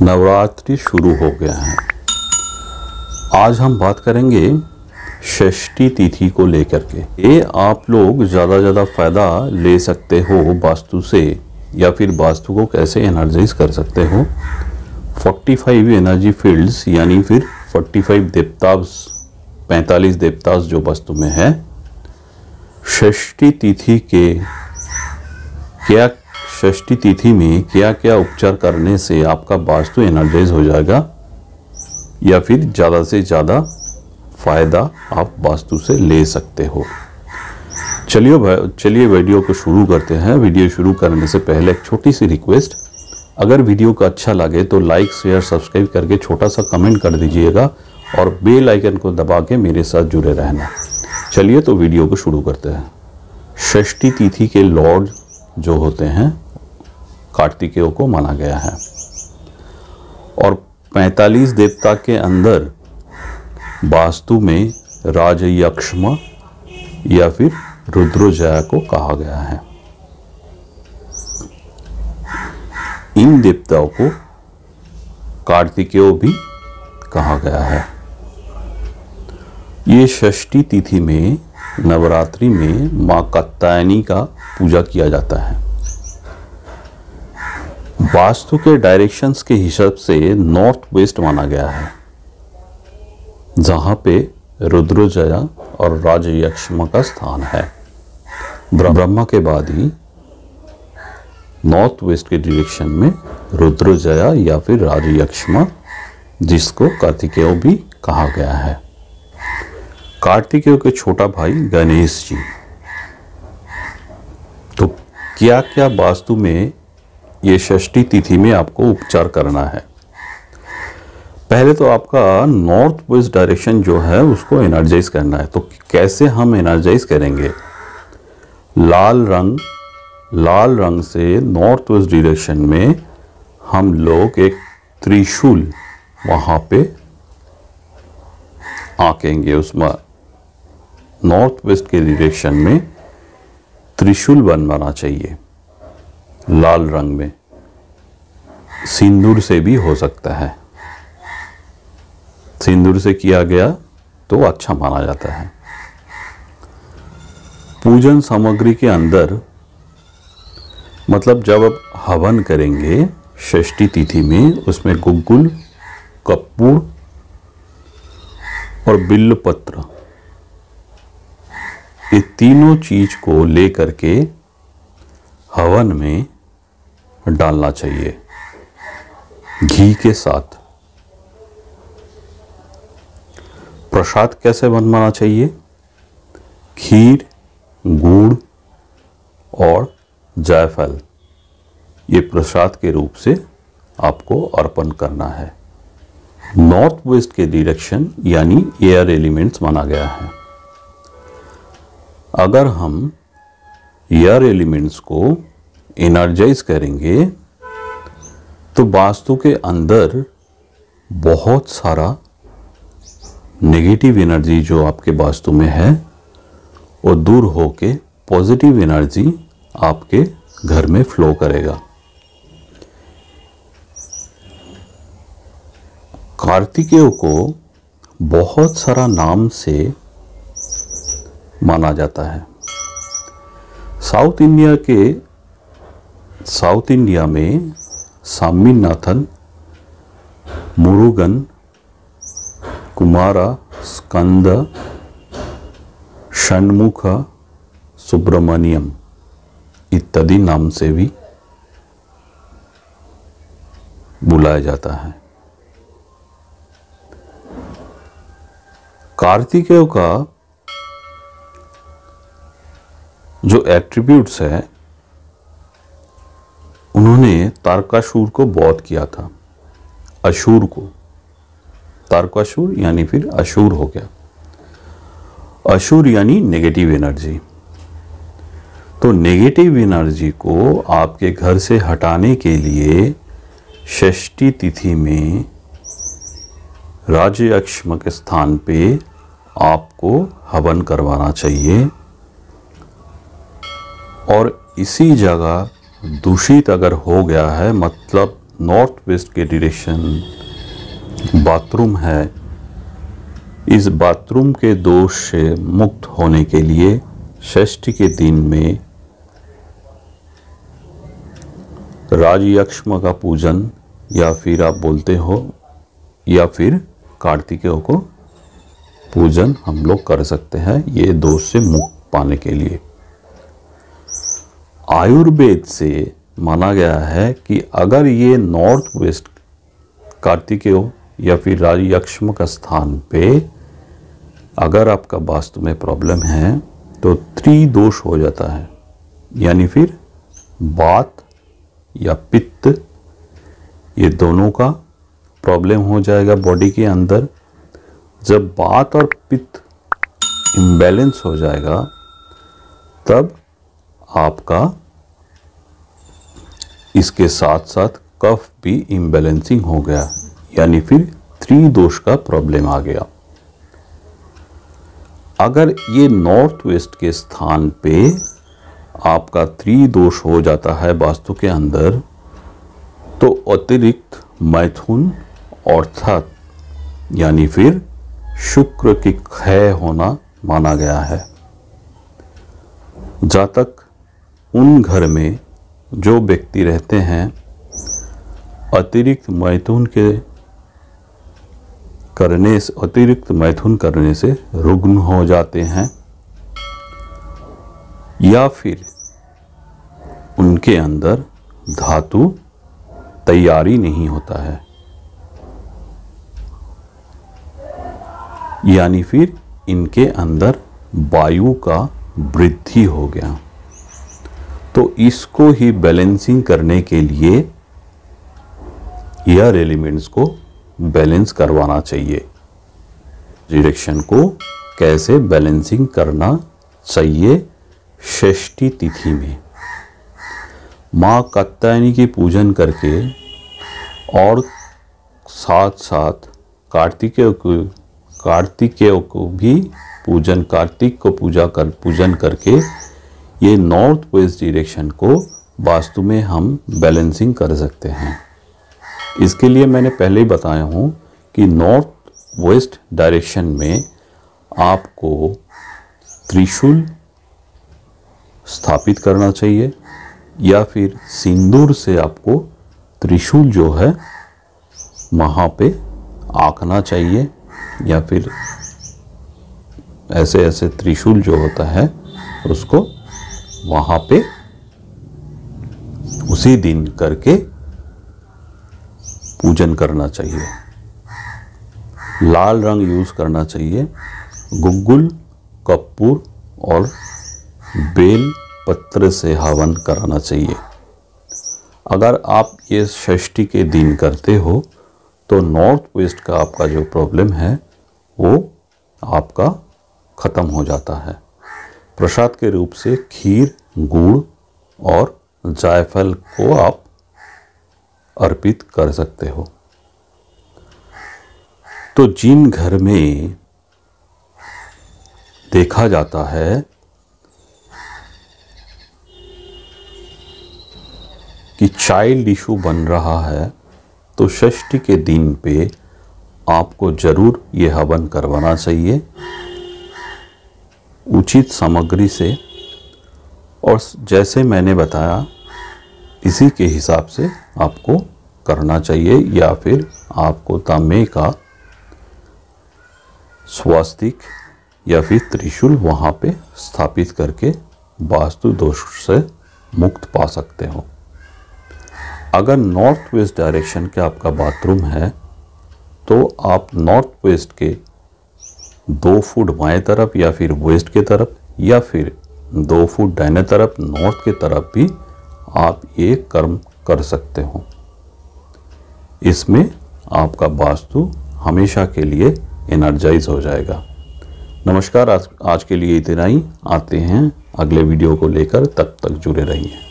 नवरात्रि शुरू हो गया है। आज हम बात करेंगे षष्ठी तिथि को लेकर के। ये आप लोग ज़्यादा फ़ायदा ले सकते हो वास्तु से, या फिर वास्तु को कैसे एनर्जाइज कर सकते हो। 45 एनर्जी फील्ड्स यानी फिर 45 देवतास, 45 देवतास जो वास्तु में है, षष्ठी तिथि के क्या, षष्ठी तिथि में क्या क्या उपचार करने से आपका वास्तु एनर्जाइज हो जाएगा, या फिर ज़्यादा से ज़्यादा फ़ायदा आप वास्तु से ले सकते हो। चलिए वीडियो को शुरू करते हैं। वीडियो शुरू करने से पहले एक छोटी सी रिक्वेस्ट, अगर वीडियो का अच्छा लगे तो लाइक शेयर सब्सक्राइब करके छोटा सा कमेंट कर दीजिएगा और बेल आइकन को दबा के मेरे साथ जुड़े रहना। चलिए तो वीडियो को शुरू करते हैं। षष्ठी तिथि के लॉर्ड जो होते हैं कार्तिकेय को माना गया है, और 45 देवता के अंदर वास्तु में राजयक्ष्मा या फिर रुद्रजया को कहा गया है। इन देवताओं को कार्तिकेय भी कहा गया है। ये षष्ठी तिथि में नवरात्रि में मां कात्यायनी का पूजा किया जाता है। वास्तु के डायरेक्शंस के हिसाब से नॉर्थ वेस्ट माना गया है, जहां पे रुद्रजया और राजयक्ष्मा का स्थान है। ब्रह्मा के बाद ही नॉर्थ वेस्ट के डायरेक्शन में रुद्रजया या फिर राजयक्ष्मा, जिसको कार्तिकेय भी कहा गया है। कार्तिकेय के छोटा भाई गणेश जी। तो क्या क्या वास्तु में ये षष्ठी तिथि में आपको उपचार करना है। पहले तो आपका नॉर्थ वेस्ट डायरेक्शन जो है उसको एनर्जाइज करना है। तो कैसे हम एनर्जाइज करेंगे? लाल रंग से नॉर्थ वेस्ट डायरेक्शन में हम लोग एक त्रिशूल वहां पे आंकेंगे। उसमें नॉर्थ वेस्ट के डायरेक्शन में त्रिशूल बनवाना चाहिए लाल रंग में। सिंदूर से भी हो सकता है, सिंदूर से किया गया तो अच्छा माना जाता है। पूजन सामग्री के अंदर, मतलब जब आप हवन करेंगे षष्ठी तिथि में, उसमें गुग्गुल, कपूर और बिल्वपत्र, ये तीनों चीज को लेकर के हवन में डालना चाहिए घी के साथ। प्रसाद कैसे बनवाना चाहिए? खीर, गुड़ और जायफल, ये प्रसाद के रूप से आपको अर्पण करना है। नॉर्थ वेस्ट के डायरेक्शन यानी एयर एलिमेंट्स माना गया है। अगर हम एयर एलिमेंट्स को एनर्जाइज करेंगे तो वास्तु के अंदर बहुत सारा नेगेटिव एनर्जी जो आपके वास्तु में है वो दूर होके पॉजिटिव एनर्जी आपके घर में फ्लो करेगा। कार्तिकेय को बहुत सारा नाम से माना जाता है। साउथ इंडिया में स्वामीनाथन, मुरुगन, कुमारा, स्कंद, षण्मुख, सुब्रमण्यम इत्यादि नाम से भी बुलाया जाता है। कार्तिकेय का जो एट्रीब्यूट्स है, उन्होंने तारकासुर को वध किया था। असुर को, तारकासुर यानी फिर असुर हो गया। असुर यानी नेगेटिव एनर्जी। तो नेगेटिव एनर्जी को आपके घर से हटाने के लिए षष्ठी तिथि में राजयक्ष्मा के स्थान पे आपको हवन करवाना चाहिए। और इसी जगह दूषित अगर हो गया है, मतलब नॉर्थ वेस्ट के डायरेक्शन बाथरूम है, इस बाथरूम के दोष से मुक्त होने के लिए षष्ठी के दिन में राजयक्ष्म का पूजन या फिर आप बोलते हो या फिर कार्तिकेय को पूजन हम लोग कर सकते हैं ये दोष से मुक्त पाने के लिए। आयुर्वेद से माना गया है कि अगर ये नॉर्थ वेस्ट कार्तिकेय या फिर राजयक्ष्म का स्थान पे अगर आपका वास्तु में प्रॉब्लम है तो त्रिदोष हो जाता है, यानी फिर वात या पित्त ये दोनों का प्रॉब्लम हो जाएगा बॉडी के अंदर। जब वात और पित्त इम्बैलेंस हो जाएगा तब आपका इसके साथ साथ कफ भी इम्बैलेंसिंग हो गया, यानी फिर त्रिदोष का प्रॉब्लम आ गया। अगर ये नॉर्थ वेस्ट के स्थान पे आपका त्रिदोष हो जाता है वास्तु के अंदर तो अतिरिक्त मैथुन अर्थात यानी फिर शुक्र की क्षय होना माना गया है। जातक उन घर में जो व्यक्ति रहते हैं अतिरिक्त मैथुन करने से रुग्ण हो जाते हैं या फिर उनके अंदर धातु तैयारी नहीं होता है, यानी फिर इनके अंदर वायु का वृद्धि हो गया। तो इसको ही बैलेंसिंग करने के लिए एयर एलिमेंट्स को बैलेंस करवाना चाहिए। डायरेक्शन को कैसे बैलेंसिंग करना चाहिए षष्ठी तिथि में माँ कात्यायनी की पूजन करके और साथ साथ कार्तिकेय को भी पूजन, कार्तिक को पूजन करके ये नॉर्थ वेस्ट डायरेक्शन को वास्तु में हम बैलेंसिंग कर सकते हैं। इसके लिए मैंने पहले ही बताया हूँ कि नॉर्थ वेस्ट डायरेक्शन में आपको त्रिशूल स्थापित करना चाहिए या फिर सिंदूर से आपको त्रिशूल जो है वहाँ पे आंकना चाहिए, या फिर ऐसे त्रिशूल जो होता है उसको वहाँ पे उसी दिन करके पूजन करना चाहिए। लाल रंग यूज करना चाहिए। गुग्गुल, कपूर और बेल पत्र से हवन कराना चाहिए। अगर आप ये षष्ठी के दिन करते हो तो नॉर्थ वेस्ट का आपका जो प्रॉब्लम है वो आपका ख़त्म हो जाता है। प्रसाद के रूप से खीर, गुड़ और जायफल को आप अर्पित कर सकते हो। तो जिन घर में देखा जाता है कि चाइल्ड इशू बन रहा है तो षष्ठी के दिन पे आपको जरूर ये हवन करवाना चाहिए उचित सामग्री से, और जैसे मैंने बताया इसी के हिसाब से आपको करना चाहिए, या फिर आपको तांबे का स्वास्तिक या फिर त्रिशूल वहाँ पे स्थापित करके वास्तु दोष से मुक्त पा सकते हो। अगर नॉर्थ वेस्ट डायरेक्शन के आपका बाथरूम है तो आप नॉर्थ वेस्ट के 2 फुट बाएं तरफ या फिर वेस्ट के तरफ या फिर 2 फुट दाहिने तरफ नॉर्थ के तरफ भी आप ये कर्म कर सकते हो। इसमें आपका वास्तु हमेशा के लिए एनर्जाइज हो जाएगा। नमस्कार, आज के लिए इतना ही। आते हैं अगले वीडियो को लेकर, तब तक जुड़े रहिए।